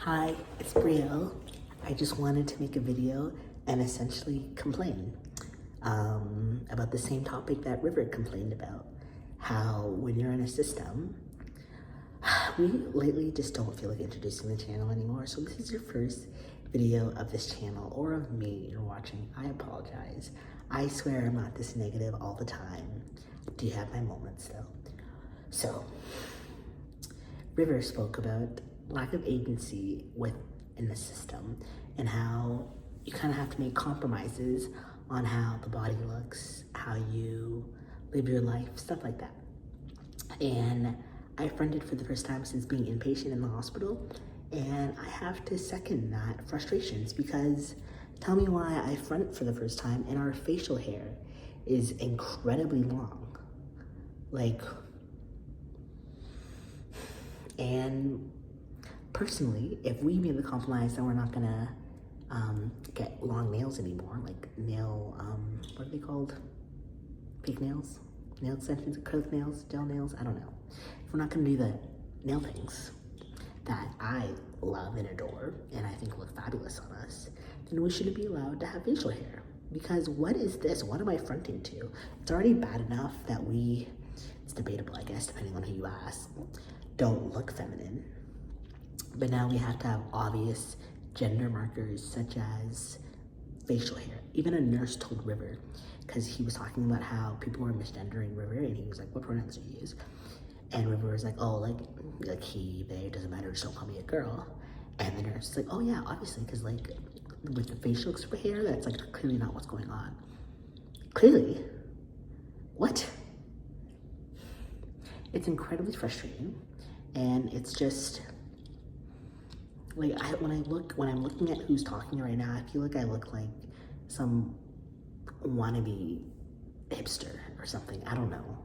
Hi, it's Brielle. I just wanted to make a video and essentially complain about the same topic that River complained about. How when you're in a system, we lately just don't feel like introducing the channel anymore. So this is your first video of this channel or of me you're watching. I apologize. I swear I'm not this negative all the time. Do you have my moments though? So, River spoke about lack of agency within the system and how you kind of have to make compromises on how the body looks, how you live your life, stuff like that. And I fronted for the first time since being inpatient in the hospital, and I have to second that frustrations because tell me why I front for the first time and our facial hair is incredibly long. And personally, if we made the compromise that we're not gonna get long nails anymore, like what are they called? Fake nails? Nail extensions, acrylic nails, gel nails, I don't know. If we're not gonna do the nail things that I love and adore and I think look fabulous on us, then we shouldn't be allowed to have facial hair. Because what is this? What am I fronting to? It's already bad enough that it's debatable, I guess, depending on who you ask, don't look feminine. But now we have to have obvious gender markers such as facial hair. Even a nurse told River, because he was talking about how people were misgendering River, and he was like, what pronouns do you use? And River was like, oh, like he, they, doesn't matter, just don't call me a girl. And the nurse was like, oh yeah, obviously, because with the facial hair, that's clearly not what's going on. Clearly? What? It's incredibly frustrating, and it's just, when I'm looking at who's talking right now, I feel like I look like some wannabe hipster or something, I don't know.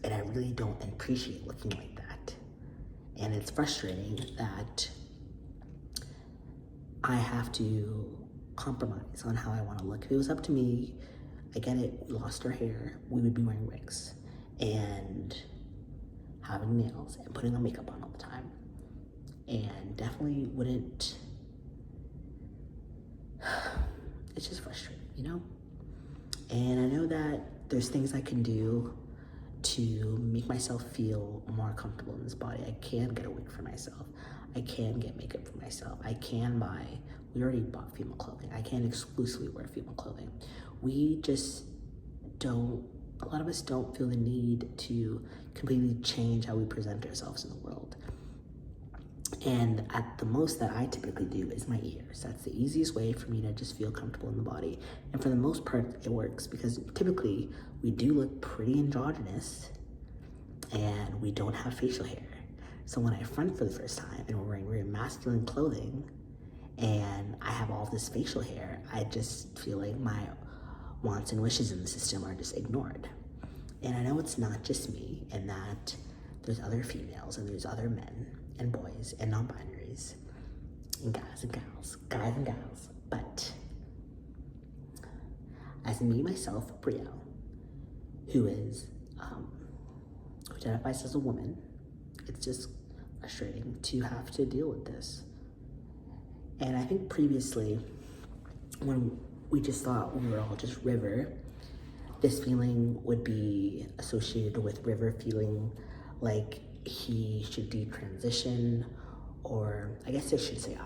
And I really don't appreciate looking like that. And it's frustrating that I have to compromise on how I want to look. If it was up to me, I get it, we lost our hair, we would be wearing wigs and having nails and putting on makeup on all the time. And definitely wouldn't, it's just frustrating, you know? And I know that there's things I can do to make myself feel more comfortable in this body. I can get a wig for myself. I can get makeup for myself. We already bought female clothing. I can exclusively wear female clothing. We just a lot of us don't feel the need to completely change how we present ourselves in the world. And at the most that I typically do is my ears. That's the easiest way for me to just feel comfortable in the body. And for the most part, it works because typically we do look pretty androgynous and we don't have facial hair. So when I front for the first time and we're wearing very masculine clothing and I have all this facial hair, I just feel like my wants and wishes in the system are just ignored. And I know it's not just me, and that there's other females and there's other men and boys and non-binaries and guys and gals, but as me, myself, Brielle, who identifies as a woman, it's just frustrating to have to deal with this. And I think previously, when we just thought we were all just River, this feeling would be associated with River feeling like he should detransition, or I guess I should say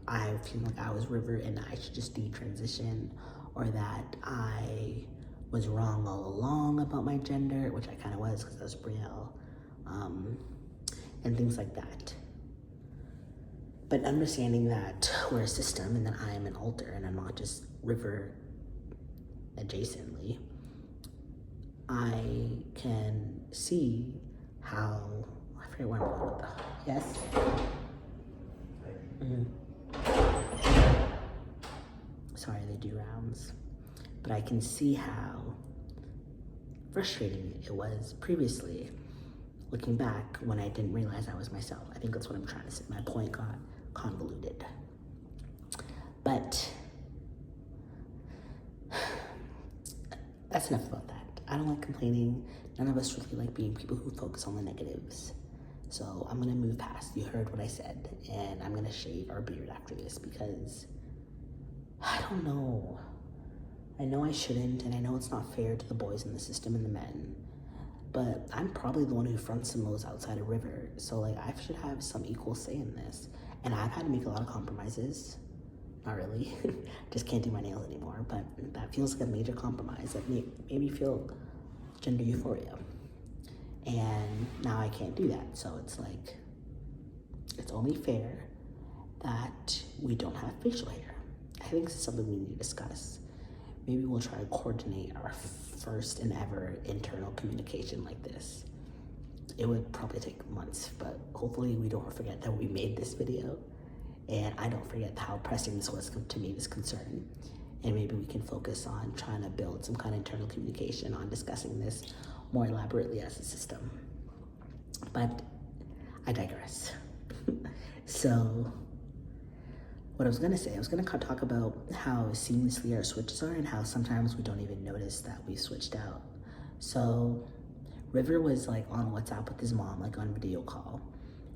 I feel like I was River and I should just detransition, or that I was wrong all along about my gender, which I kind of was because I was Brielle, and things like that. But understanding that we're a system and that I am an alter and I'm not just River adjacently, I can see how, I forget where I'm going with that. Yes? Sorry, they do rounds. But I can see how frustrating it was previously, looking back when I didn't realize I was myself. I think that's what I'm trying to say. My point got convoluted. But that's enough about that. I don't like complaining. None of us really like being people who focus on the negatives. So I'm gonna move past, you heard what I said, and I'm gonna shave our beard after this because I don't know. I know I shouldn't, and I know it's not fair to the boys in the system and the men, but I'm probably the one who fronts the most outside of River, so like I should have some equal say in this. And I've had to make a lot of compromises. Not really, just can't do my nails anymore, but that feels like a major compromise that made me feel gender euphoria. And now I can't do that, so it's like, it's only fair that we don't have facial hair. I think this is something we need to discuss. Maybe we'll try to coordinate our first and ever internal communication like this. It would probably take months, but hopefully we don't forget that we made this video, and I don't forget how pressing this was to me, this concern. And maybe we can focus on trying to build some kind of internal communication on discussing this more elaborately as a system. But I digress. So what I was gonna say, I was gonna talk about how seamlessly our switches are and how sometimes we don't even notice that we switched out. So River was like on WhatsApp with his mom, like on video call,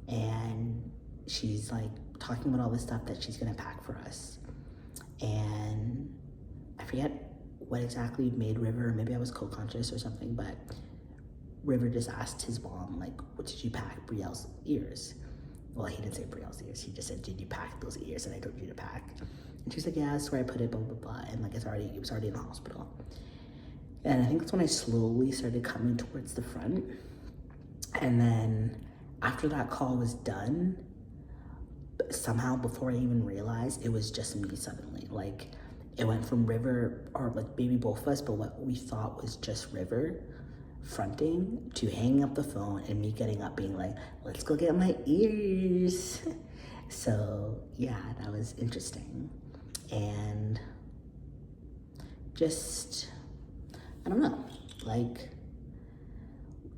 and she's like talking about all the stuff that she's gonna pack for us. And I forget what exactly made River, maybe I was co-conscious or something, but River just asked his mom, like, what did you pack Brielle's ears? Well, he didn't say Brielle's ears, he just said, did you pack those ears that I told you to pack? And she's like, yeah, that's where I put it, blah, blah, blah. And like, it was already in the hospital. And I think that's when I slowly started coming towards the front. And then after that call was done, somehow before I even realized, it was just me suddenly. Like, it went from River, or like maybe both of us, but what we thought was just River fronting, to hanging up the phone and me getting up being like, let's go get my ears. So yeah, that was interesting. And just, I don't know, like,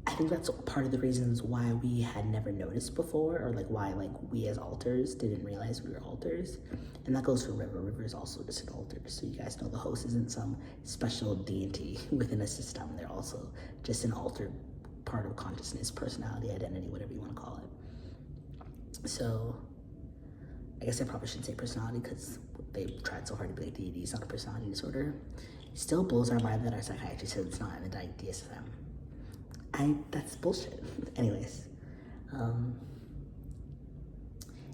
I think that's part of the reasons why we had never noticed before, or like why like we as alters didn't realize we were alters. And that goes for River. River is also just an alter. So you guys know the host isn't some special deity within a system. They're also just an altered part of consciousness, personality, identity, whatever you want to call it. So I guess I probably shouldn't say personality because they've tried so hard to be like deity. It's not a personality disorder. It still blows our mind that our psychiatrist said it's not in the DSM. That's bullshit. Anyways,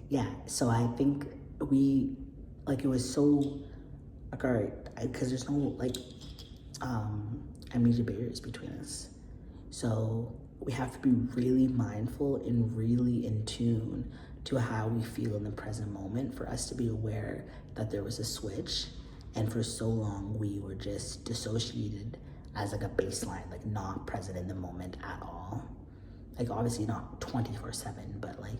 yeah, so I think we, like, it was so, like, all right, because there's no, like, amnesia barriers between us. So we have to be really mindful and really in tune to how we feel in the present moment for us to be aware that there was a switch. And for so long, we were just dissociated as like a baseline, like not present in the moment at all. Like obviously not 24/7, but like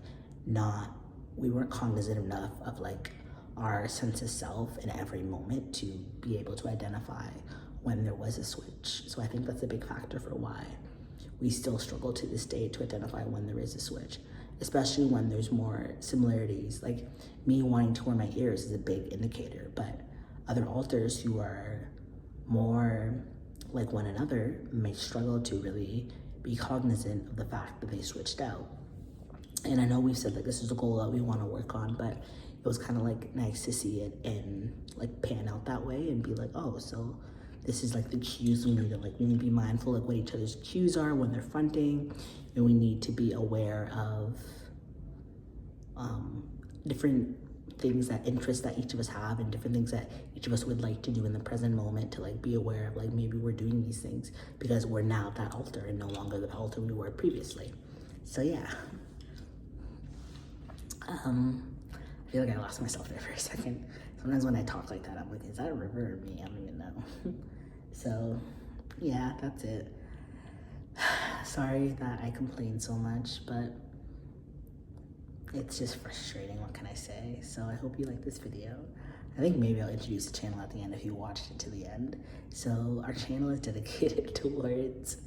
we weren't cognizant enough of like our sense of self in every moment to be able to identify when there was a switch. So I think that's a big factor for why we still struggle to this day to identify when there is a switch, especially when there's more similarities. Like me wanting to wear my ears is a big indicator, but other alters who are more like one another may struggle to really be cognizant of the fact that they switched out. And I know we've said like this is a goal that we want to work on, but it was kind of like nice to see it and like pan out that way and be like, oh, so this is like the cues we need to like, we need to be mindful of what each other's cues are when they're fronting, and we need to be aware of different things that interests that each of us have and different things that each of us would like to do in the present moment, to like be aware of like maybe we're doing these things because we're now that alter and no longer the alter we were previously. So yeah, I feel like I lost myself there for a second. Sometimes when I talk like that, I'm like, is that a River or me? I don't even know. So yeah, that's it. Sorry that I complain so much, but it's just frustrating, what can I say? So I hope you like this video. I think maybe I'll introduce the channel at the end if you watched it to the end. So our channel is dedicated towards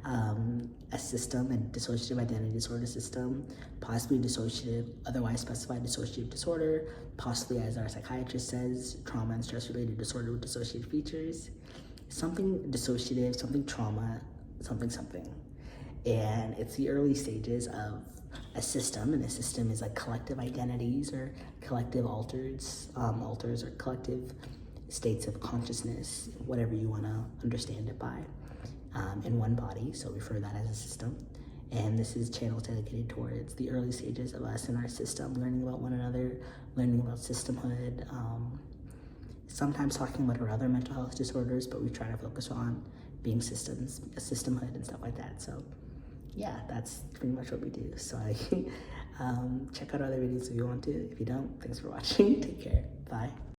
a system, a dissociative identity disorder system, possibly dissociative, otherwise specified dissociative disorder, possibly, as our psychiatrist says, trauma and stress-related disorder with dissociative features, something dissociative, something trauma, something. And it's the early stages of a system, and the system is like collective identities or collective alters or collective states of consciousness, whatever you want to understand it by, in one body. So refer to that as a system. And this is channels dedicated towards the early stages of us and our system, learning about one another, learning about systemhood, sometimes talking about our other mental health disorders, but we try to focus on being systems, systemhood and stuff like that. So yeah, that's pretty much what we do. So check out other videos if you want to. If you don't, thanks for watching. Take care. Bye.